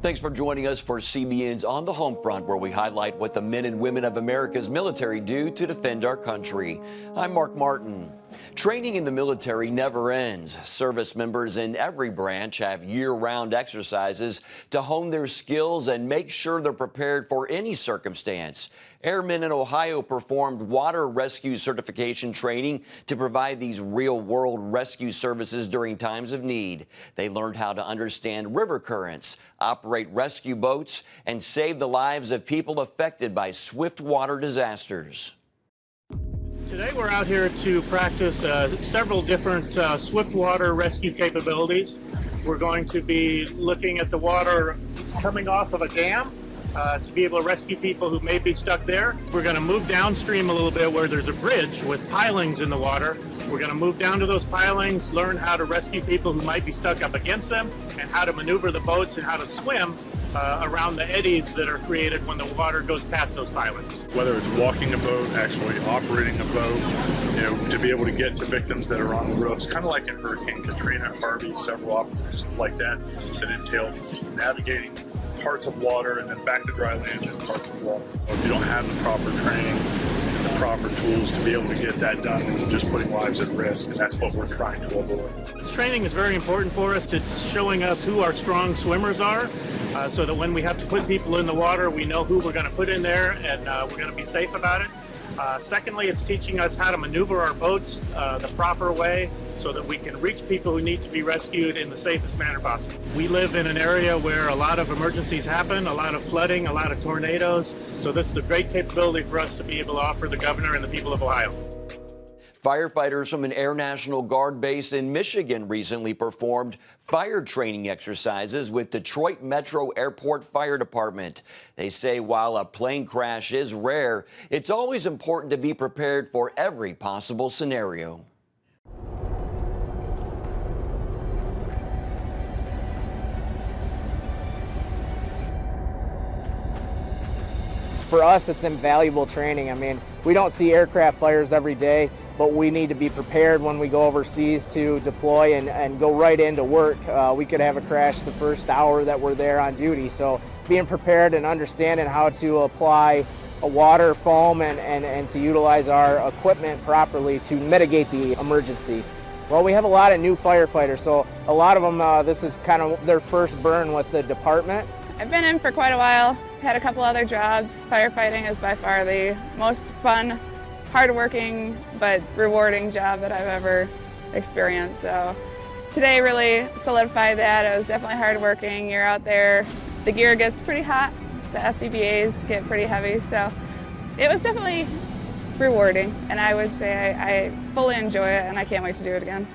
Thanks for joining us for CBN's On the Home Front, where we highlight what the men and women of America's military do to defend our country. I'm Mark Martin. Training in the military never ends. Service members in every branch have year-round exercises to hone their skills and make sure they're prepared for any circumstance. Airmen in Ohio performed water rescue certification training to provide these real-world rescue services during times of need. They learned how to understand river currents, operate rescue boats, and save the lives of people affected by swift water disasters. Today we're out here to practice several different swift water rescue capabilities. We're going to be looking at the water coming off of a dam to be able to rescue people who may be stuck there. We're going to move downstream a little bit where there's a bridge with pilings in the water. We're going to move down to those pilings, learn how to rescue people who might be stuck up against them, and how to maneuver the boats and how to swim around the eddies that are created when the water goes past those pilings. Whether it's walking a boat, actually operating a boat, to be able to get to victims that are on the roofs, kind of like in Hurricane Katrina, Harvey, several operations like that entail navigating parts of water and then back to dry land and parts of water. If you don't have the proper training and the proper tools to be able to get that done, then you're just putting lives at risk, and that's what we're trying to avoid. This training is very important for us. It's showing us who our strong swimmers are, so that when we have to put people in the water, we know who we're going to put in there, and we're going to be safe about it. Secondly, it's teaching us how to maneuver our boats the proper way so that we can reach people who need to be rescued in the safest manner possible. We live in an area where a lot of emergencies happen, a lot of flooding, a lot of tornadoes, so this is a great capability for us to be able to offer the governor and the people of Ohio. Firefighters from an Air National Guard base in Michigan recently performed fire training exercises with Detroit Metro Airport Fire Department. They say while a plane crash is rare, it's always important to be prepared for every possible scenario. For us, it's invaluable training. I mean, we don't see aircraft fires every day, but we need to be prepared when we go overseas to deploy and go right into work. We could have a crash the first hour that we're there on duty. So being prepared and understanding how to apply a water foam and to utilize our equipment properly to mitigate the emergency. Well, we have a lot of new firefighters, so a lot of them, this is kind of their first burn with the department. I've been in for quite a while, had a couple other jobs. Firefighting is by far the most fun, hardworking, but rewarding job that I've ever experienced. So today really solidified that. It was definitely hardworking. You're out there, the gear gets pretty hot, the SCBAs get pretty heavy, so it was definitely rewarding, and I would say I fully enjoy it, and I can't wait to do it again.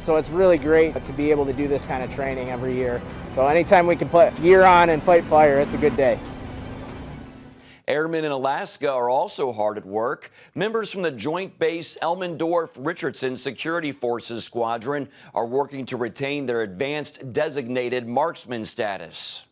So it's really great to be able to do this kind of training every year. So anytime we can put gear on and fight fire, it's a good day. Airmen in Alaska are also hard at work. Members from the Joint Base Elmendorf-Richardson Security Forces Squadron are working to retain their advanced designated marksman status.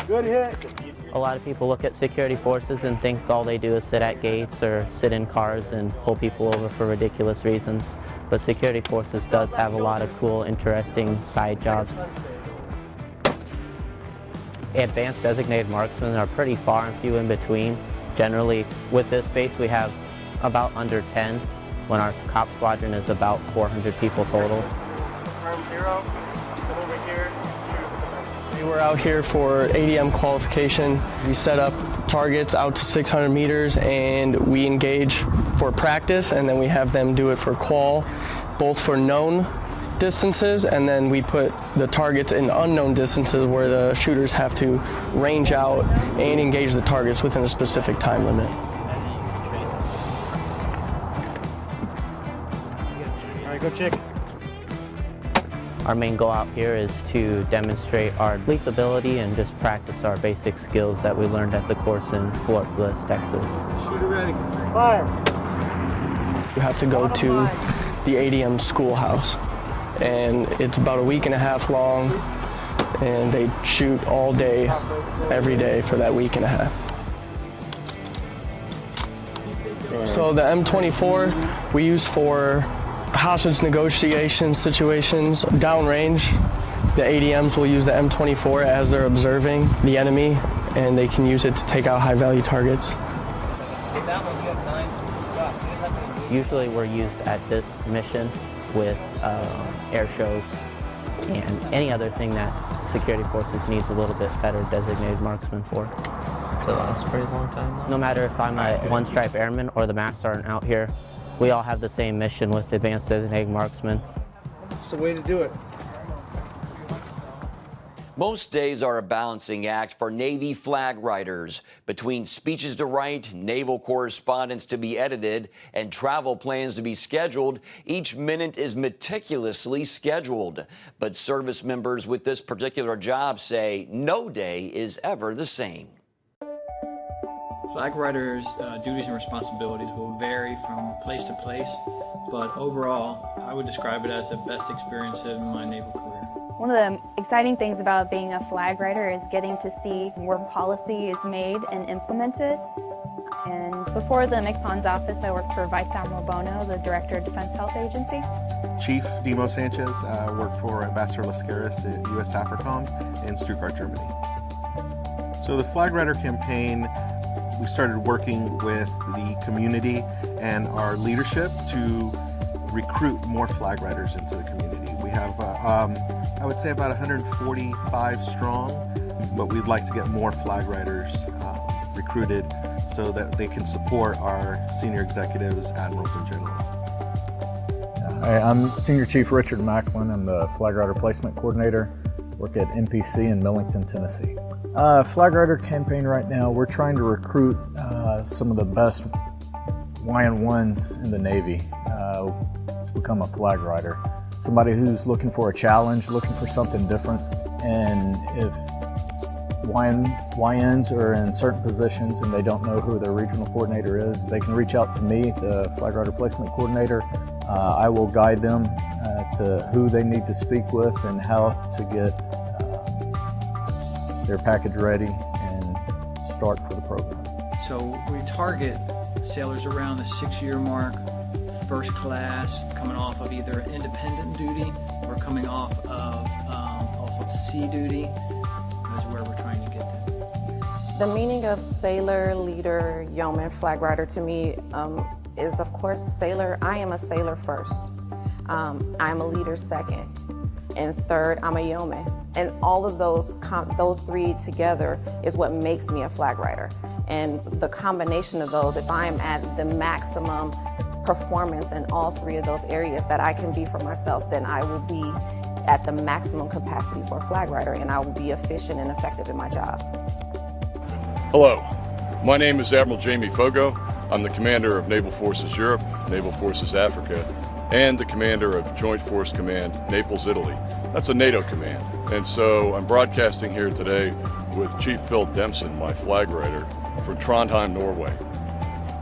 Good hit. A lot of people look at security forces and think all they do is sit at gates or sit in cars and pull people over for ridiculous reasons. But security forces does have a lot of cool, interesting side jobs. Advanced designated marksmen are pretty far and few in between. Generally, with this base, we have about under 10, when our cop squadron is about 400 people total. Arm zero, come over here. We're out here for ADM qualification. We set up targets out to 600 meters and we engage for practice, and then we have them do it for qual, both for known distances, and then we put the targets in unknown distances where the shooters have to range out and engage the targets within a specific time limit. All right, go check. Our main goal out here is to demonstrate our lethability and just practice our basic skills that we learned at the course in Fort Bliss, Texas. Shooter ready. Fire. You have to go to the ADM schoolhouse, and it's about a week and a half long, and they shoot all day, every day for that week and a half. So the M24 we use for hostage negotiation situations downrange. The ADMs will use the M24 as they're observing the enemy, and they can use it to take out high-value targets. Usually we're used at this mission with air shows and any other thing that security forces needs a little bit better designated marksman for. So that's a pretty long time now. No matter if I'm a one-stripe airman or the mass sergeant out here, we all have the same mission with advanced designated marksman. It's the way to do it. Most days are a balancing act for Navy flag riders. Between speeches to write, naval correspondence to be edited, and travel plans to be scheduled, each minute is meticulously scheduled. But service members with this particular job say no day is ever the same. Flag riders' duties and responsibilities will vary from place to place, but overall, I would describe it as the best experience in my naval career. One of the exciting things about being a flag rider is getting to see where policy is made and implemented. And before the MCPON's office, I worked for Vice Admiral Bono, the Director of Defense Health Agency. Chief Demo Sanchez worked for Ambassador Lascaris at US AFRICOM in Stuttgart, Germany. So the Flag Rider campaign, we started working with the community and our leadership to recruit more flag riders into the community. We have, I would say, about 145 strong, but we'd like to get more flag riders recruited so that they can support our senior executives, admirals, and generals. Hi, I'm Senior Chief Richard Macklin. I'm the Flag Rider Placement Coordinator. Work at NPC in Millington, Tennessee. Flag Rider campaign right now, we're trying to recruit some of the best YN1s in the Navy to become a flag rider. Somebody who's looking for a challenge, looking for something different, and if YNs are in certain positions and they don't know who their regional coordinator is, they can reach out to me, the Flag Rider Placement Coordinator. I will guide them to who they need to speak with and how to get their package ready and start for the program. So we target sailors around the 6-year mark, first class, coming off of either independent duty or coming off of sea duty. That's where we're trying to get them. The meaning of sailor, leader, yeoman, flag rider to me is, of course, sailor. I am a sailor first. I'm a leader second. And third, I'm a yeoman. And all of those three together is what makes me a flag rider. And the combination of those, if I'm at the maximum performance in all three of those areas that I can be for myself, then I will be at the maximum capacity for a flag rider, and I will be efficient and effective in my job. Hello, my name is Admiral Jamie Fogo. I'm the commander of Naval Forces Europe, Naval Forces Africa, and the commander of Joint Force Command, Naples, Italy. That's a NATO command. And so I'm broadcasting here today with Chief Phil Dempson, my flag rider, from Trondheim, Norway.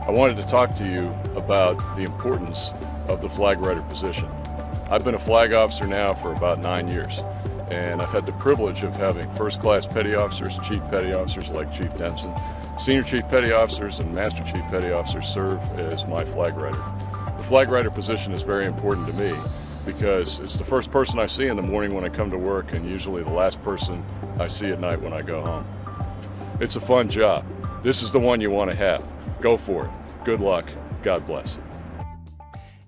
I wanted to talk to you about the importance of the flag rider position. I've been a flag officer now for about 9 years, and I've had the privilege of having first-class petty officers, chief petty officers like Chief Dempson, senior chief petty officers, and master chief petty officers serve as my flag rider. The flag rider position is very important to me because it's the first person I see in the morning when I come to work and usually the last person I see at night when I go home. It's a fun job. This is the one you want to have. Go for it. Good luck. God bless.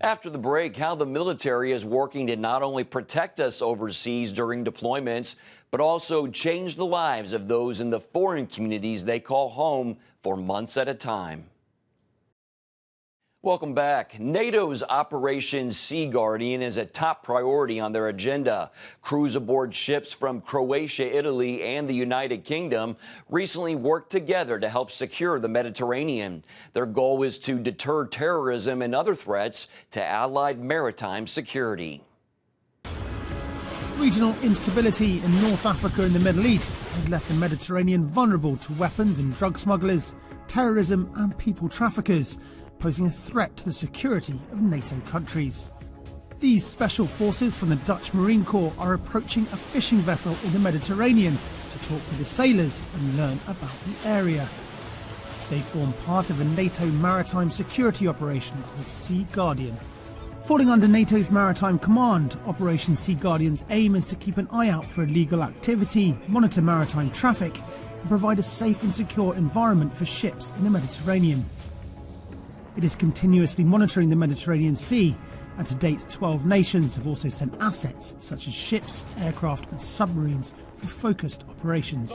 After the break, how the military is working to not only protect us overseas during deployments, but also change the lives of those in the foreign communities they call home for months at a time. Welcome back. NATO's Operation Sea Guardian is a top priority on their agenda. Crews aboard ships from Croatia, Italy, and the United Kingdom recently worked together to help secure the Mediterranean. Their goal is to deter terrorism and other threats to Allied maritime security. Regional instability in North Africa and the Middle East has left the Mediterranean vulnerable to weapons and drug smugglers, terrorism and people traffickers, posing a threat to the security of NATO countries. These special forces from the Dutch Marine Corps are approaching a fishing vessel in the Mediterranean to talk with the sailors and learn about the area. They form part of a NATO maritime security operation called Sea Guardian. Falling under NATO's Maritime Command, Operation Sea Guardian's aim is to keep an eye out for illegal activity, monitor maritime traffic, and provide a safe and secure environment for ships in the Mediterranean. It is continuously monitoring the Mediterranean Sea, and to date 12 nations have also sent assets such as ships, aircraft and submarines for focused operations.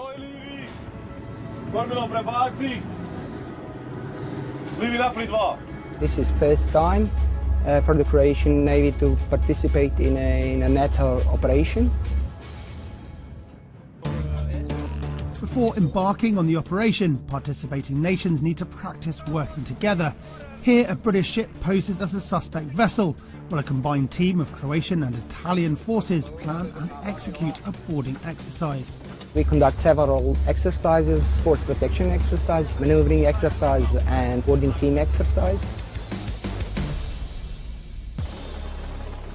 This is first time for the Croatian Navy to participate in a NATO operation. Before embarking on the operation, participating nations need to practice working together. Here, a British ship poses as a suspect vessel, while a combined team of Croatian and Italian forces plan and execute a boarding exercise. We conduct several exercises: force protection exercise, maneuvering exercise, and boarding team exercise.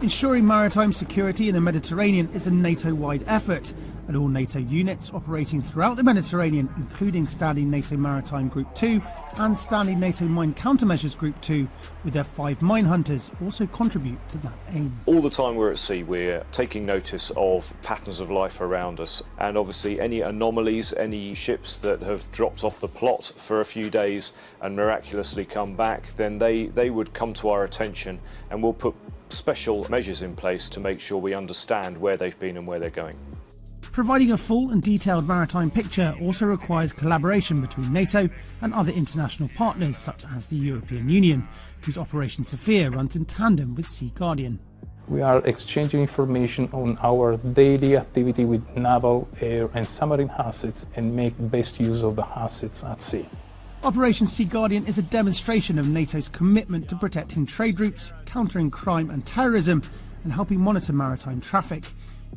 Ensuring maritime security in the Mediterranean is a NATO-wide effort, and all NATO units operating throughout the Mediterranean, including standing NATO Maritime Group 2 and standing NATO Mine Countermeasures Group 2, with their 5 mine hunters, also contribute to that aim. All the time we're at sea, we're taking notice of patterns of life around us, and obviously any anomalies, any ships that have dropped off the plot for a few days and miraculously come back, then they would come to our attention, and we'll put special measures in place to make sure we understand where they've been and where they're going. Providing a full and detailed maritime picture also requires collaboration between NATO and other international partners such as the European Union, whose Operation Sophia runs in tandem with Sea Guardian. We are exchanging information on our daily activity with naval, air and submarine assets and make best use of the assets at sea. Operation Sea Guardian is a demonstration of NATO's commitment to protecting trade routes, countering crime and terrorism, and helping monitor maritime traffic.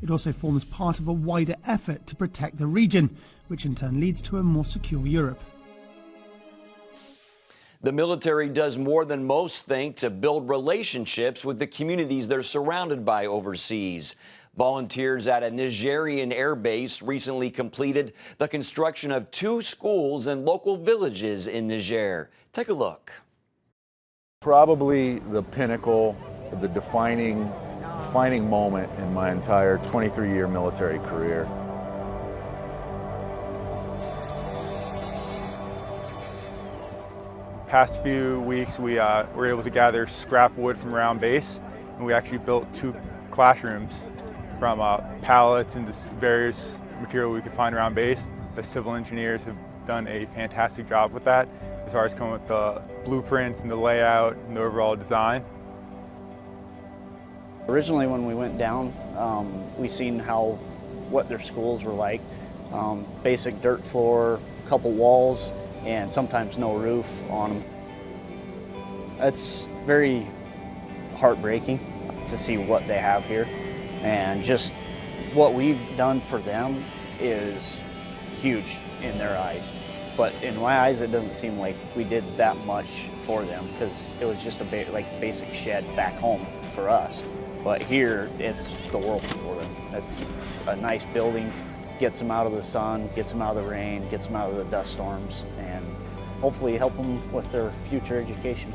It also forms part of a wider effort to protect the region, which in turn leads to a more secure Europe. The military does more than most think to build relationships with the communities they're surrounded by overseas. Volunteers at a Nigerian air base recently completed the construction of 2 schools in local villages in Niger. Take a look. Probably the pinnacle, the defining moment in my entire 23-year military career. Past few weeks we were able to gather scrap wood from around base, and we actually built 2 classrooms from pallets and just various material we could find around base. The civil engineers have done a fantastic job with that as far as coming with the blueprints and the layout and the overall design. Originally when we went down, we seen what their schools were like. Basic dirt floor, a couple walls, and sometimes no roof on them. It's very heartbreaking to see what they have here, and just what we've done for them is huge in their eyes. But in my eyes, it doesn't seem like we did that much for them, because it was just a basic shed back home for us. But here, it's the world for them. It's a nice building, gets them out of the sun, gets them out of the rain, gets them out of the dust storms, and hopefully help them with their future education.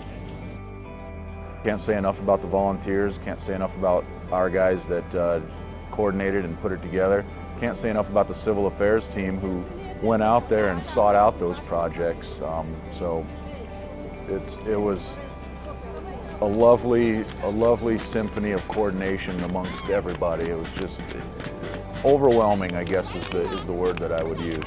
Can't say enough about the volunteers, can't say enough about our guys that coordinated and put it together. Can't say enough about the civil affairs team who went out there and sought out those projects. So it was a lovely symphony of coordination amongst everybody. It was just overwhelming, I guess is the word that I would use.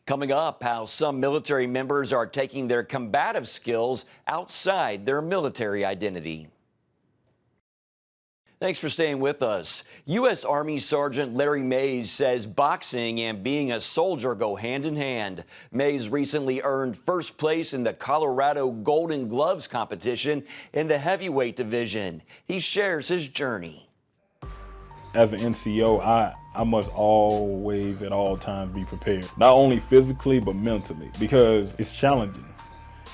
Coming up, how some military members are taking their combative skills outside their military identity. Thanks for staying with us. U.S. Army Sergeant Larry Mays says boxing and being a soldier go hand in hand. Mays recently earned first place in the Colorado Golden Gloves competition in the heavyweight division. He shares his journey. As an NCO, I must always at all times be prepared, not only physically but mentally, because it's challenging.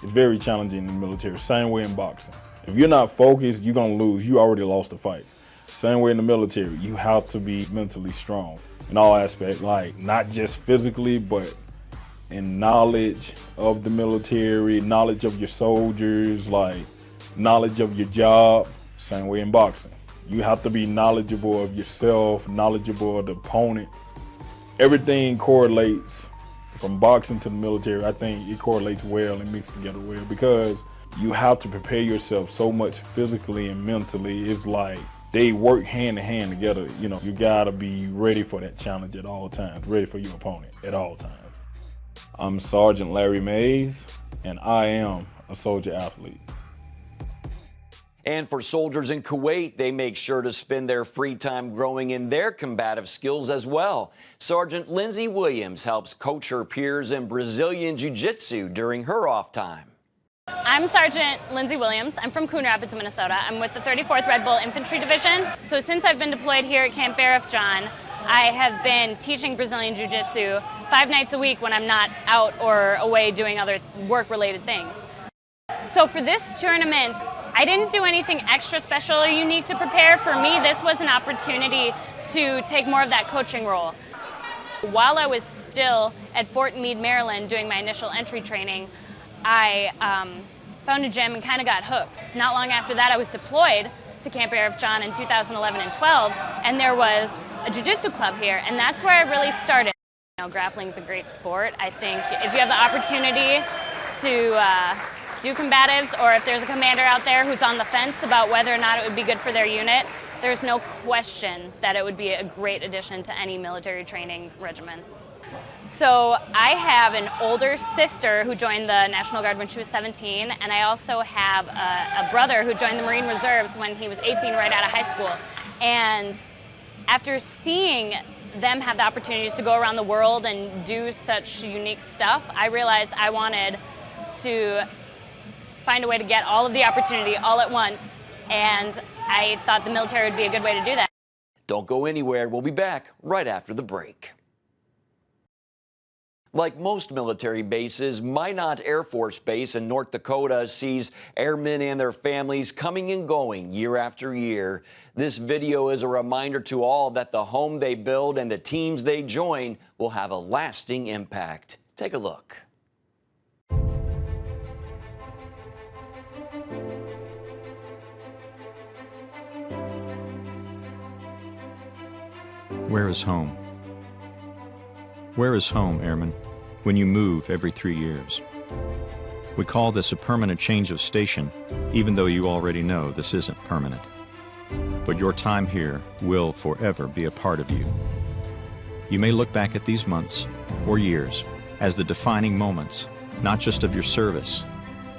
It's very challenging in the military, same way in boxing. If you're not focused, you're gonna lose. You already lost the fight. Same way in the military, you have to be mentally strong in all aspects, like not just physically, but in knowledge of the military, knowledge of your soldiers, like knowledge of your job. Same way in boxing. You have to be knowledgeable of yourself, knowledgeable of the opponent. Everything correlates from boxing to the military. I think it correlates well and mixes together well because you have to prepare yourself so much physically and mentally. It's like they work hand in hand together. You know, you gotta be ready for that challenge at all times, ready for your opponent at all times. I'm Sergeant Larry Mays, and I am a soldier athlete. And for soldiers in Kuwait, they make sure to spend their free time growing in their combative skills as well. Sergeant Lindsay Williams helps coach her peers in Brazilian Jiu-Jitsu during her off time. I'm Sergeant Lindsay Williams. I'm from Coon Rapids, Minnesota. I'm with the 34th Red Bull Infantry Division. So since I've been deployed here at Camp Arifjan, I have been teaching Brazilian Jiu-Jitsu 5 nights a week when I'm not out or away doing other work-related things. So for this tournament, I didn't do anything extra special or unique to prepare. For me, this was an opportunity to take more of that coaching role. While I was still at Fort Meade, Maryland, doing my initial entry training, I found a gym and kind of got hooked. Not long after that, I was deployed to Camp Arifjan in 2011 and 12, and there was a jiu-jitsu club here, and that's where I really started. You know, grappling's a great sport. I think if you have the opportunity to do combatives, or if there's a commander out there who's on the fence about whether or not it would be good for their unit, there's no question that it would be a great addition to any military training regimen. So I have an older sister who joined the National Guard when she was 17, and I also have a brother who joined the Marine Reserves when he was 18, right out of high school. And after seeing them have the opportunities to go around the world and do such unique stuff, I realized I wanted to find a way to get all of the opportunity all at once, and I thought the military would be a good way to do that. Don't go anywhere. We'll be back right after the break. Like most military bases, Minot Air Force Base in North Dakota sees airmen and their families coming and going year after year. This video is a reminder to all that the home they build and the teams they join will have a lasting impact. Take a look. Where is home? Where is home, Airman, when you move every 3 years? We call this a permanent change of station, even though you already know this isn't permanent. But your time here will forever be a part of you. You may look back at these months or years as the defining moments, not just of your service,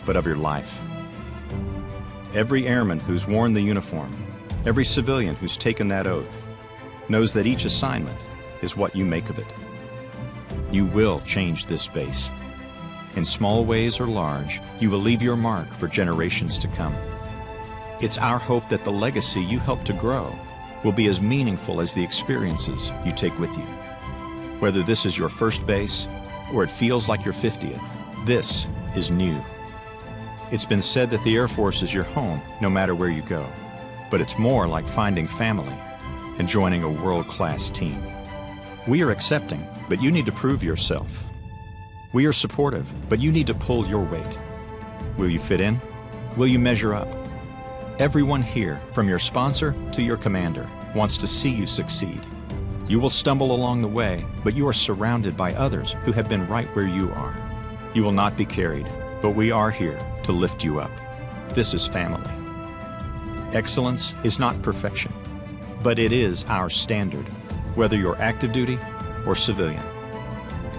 but of your life. Every airman who's worn the uniform, every civilian who's taken that oath, knows that each assignment is what you make of it. You will change this base. In small ways or large, you will leave your mark for generations to come. It's our hope that the legacy you help to grow will be as meaningful as the experiences you take with you. Whether this is your first base or it feels like your 50th, this is new. It's been said that the Air Force is your home no matter where you go, but it's more like finding family and joining a world-class team. We are accepting, but you need to prove yourself. We are supportive, but you need to pull your weight. Will you fit in? Will you measure up? Everyone here, from your sponsor to your commander, wants to see you succeed. You will stumble along the way, but you are surrounded by others who have been right where you are. You will not be carried, but we are here to lift you up. This is family. Excellence is not perfection, but it is our standard, whether you're active duty or civilian.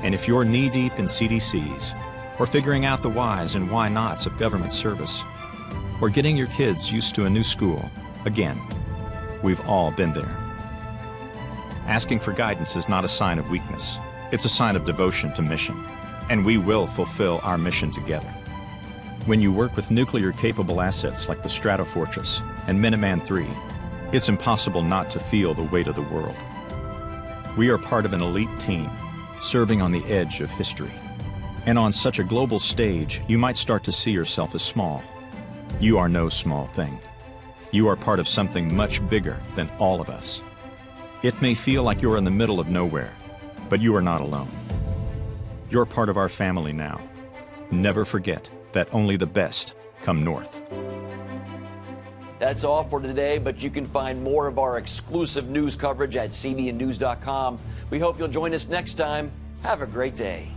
And if you're knee-deep in CDCs, or figuring out the whys and why-nots of government service, or getting your kids used to a new school, again, we've all been there. Asking for guidance is not a sign of weakness. It's a sign of devotion to mission, and we will fulfill our mission together. When you work with nuclear-capable assets like the Stratofortress and Minuteman III, it's impossible not to feel the weight of the world. We are part of an elite team, serving on the edge of history. And on such a global stage, you might start to see yourself as small. You are no small thing. You are part of something much bigger than all of us. It may feel like you're in the middle of nowhere, but you are not alone. You're part of our family now. Never forget that only the best come north. That's all for today, but you can find more of our exclusive news coverage at cbnnews.com. We hope you'll join us next time. Have a great day.